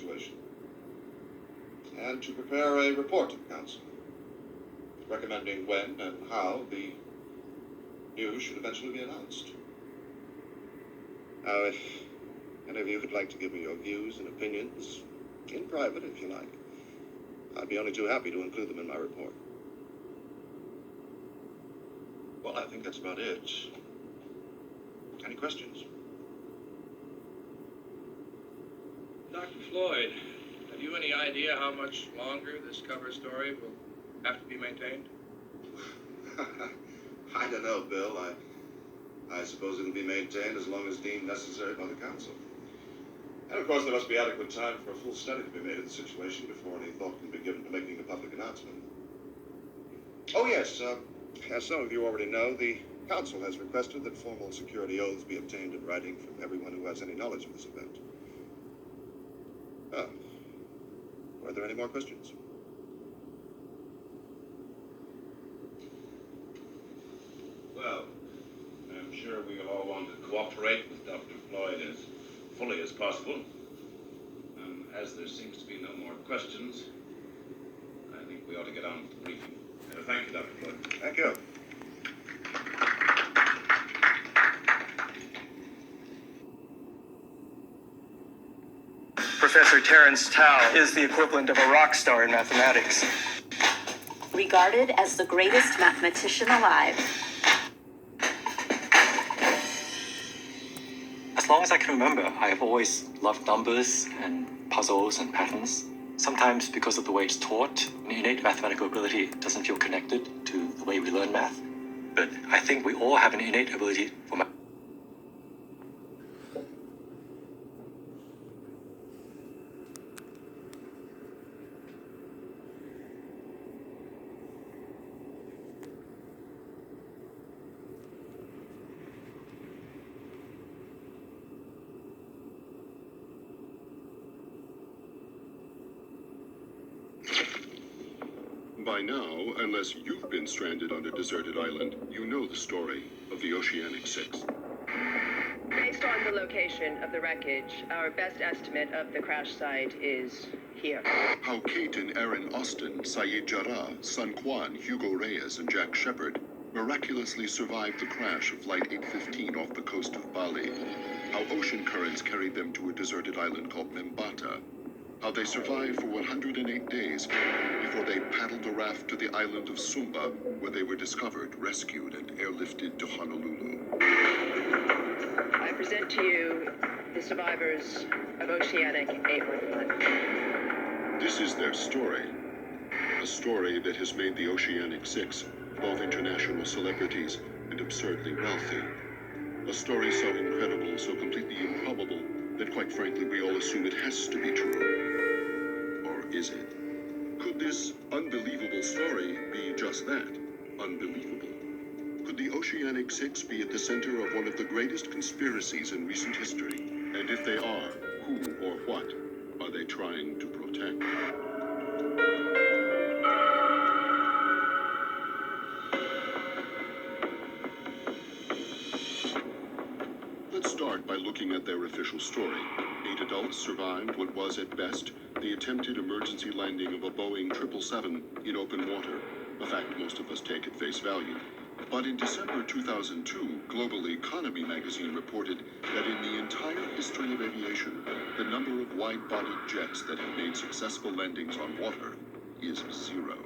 situation, and to prepare a report to the Council, recommending when and how the news should eventually be announced. Now, if any of you would like to give me your views and opinions, in private if you like, I'd be only too happy to include them in my report. Well, I think that's about it. Any questions? Dr. Floyd, have you any idea how much longer this cover story will have to be maintained? I don't know, Bill. I suppose it'll be maintained as long as deemed necessary by the Council. And of course, there must be adequate time for a full study to be made of the situation before any thought can be given to making a public announcement. Oh yes, as some of you already know, the Council has requested that formal security oaths be obtained in writing from everyone who has any knowledge of this event. Are there any more questions? Well, I'm sure we all want to cooperate with Dr. Floyd as fully as possible. As there seems to be no more questions, I think we ought to get on with the briefing. Thank you, Dr. Floyd. Thank you. Professor Terence Tao is the equivalent of a rock star in mathematics. Regarded as the greatest mathematician alive. As long as I can remember, I have always loved numbers and puzzles and patterns. Sometimes because of the way it's taught, innate mathematical ability doesn't feel connected to the way we learn math. But I think we all have an innate ability for math. By now, unless you've been stranded on a deserted island, you know the story of the Oceanic 6. Based on the location of the wreckage, our best estimate of the crash site is here. How Kate and Aaron Austin, Saeed Jarrah, Sun Quan, Hugo Reyes, and Jack Shepard miraculously survived the crash of Flight 815 off the coast of Bali. How ocean currents carried them to a deserted island called Membata. How they survived for 108 days before they paddled a raft to the island of Sumba, where they were discovered, rescued, and airlifted to Honolulu. I present to you the survivors of Oceanic Einhorn. This is their story. A story that has made the Oceanic 6 both international celebrities and absurdly wealthy. A story so incredible, so completely improbable, that quite frankly we all assume it has to be true. Or is it? Could this unbelievable story be just that? Unbelievable. Could the Oceanic 6 be at the center of one of the greatest conspiracies in recent history? And if they are, who or what are they trying to protect? Let's start by looking at their official story. 8 adults survived what was, at best, the attempted emergency landing of a Boeing 777 in open water, a fact most of us take at face value. But in December 2002, Global Economy magazine reported that in the entire history of aviation, the number of wide-bodied jets that have made successful landings on water is 0.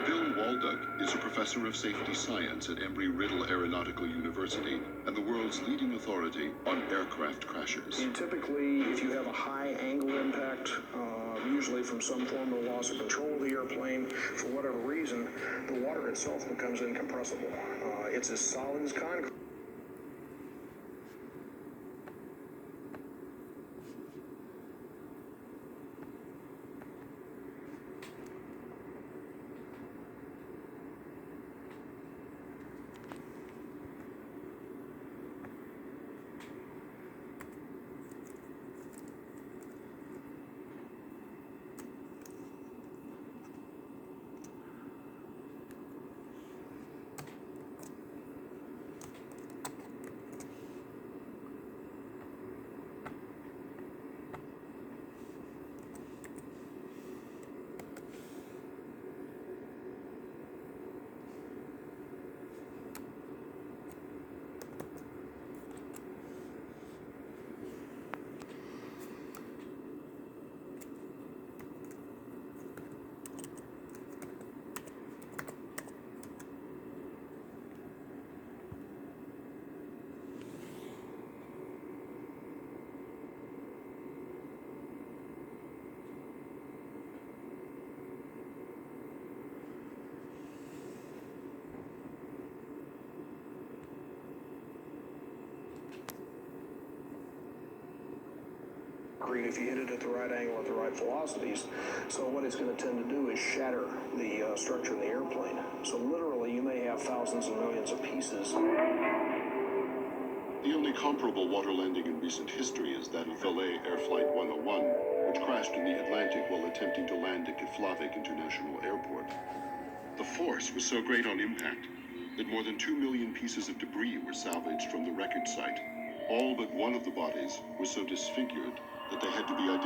Bill Walduck is a professor of safety science at Embry-Riddle Aeronautical University and the world's leading authority on aircraft crashes. And typically, if you have a high angle impact, usually from some form of loss of control of the airplane, for whatever reason, the water itself becomes incompressible. It's as solid as concrete. concrete if you hit it at the right angle at the right velocities. So what it's going to tend to do is shatter the structure of the airplane. So literally, you may have thousands and millions of pieces. The only comparable water landing in recent history is that of Valet Air Flight 101, which crashed in the Atlantic while attempting to land at Keflavik International Airport. The force was so great on impact that more than 2 million pieces of debris were salvaged from the wreckage site. All but one of the bodies was so disfigured that they had to be identified.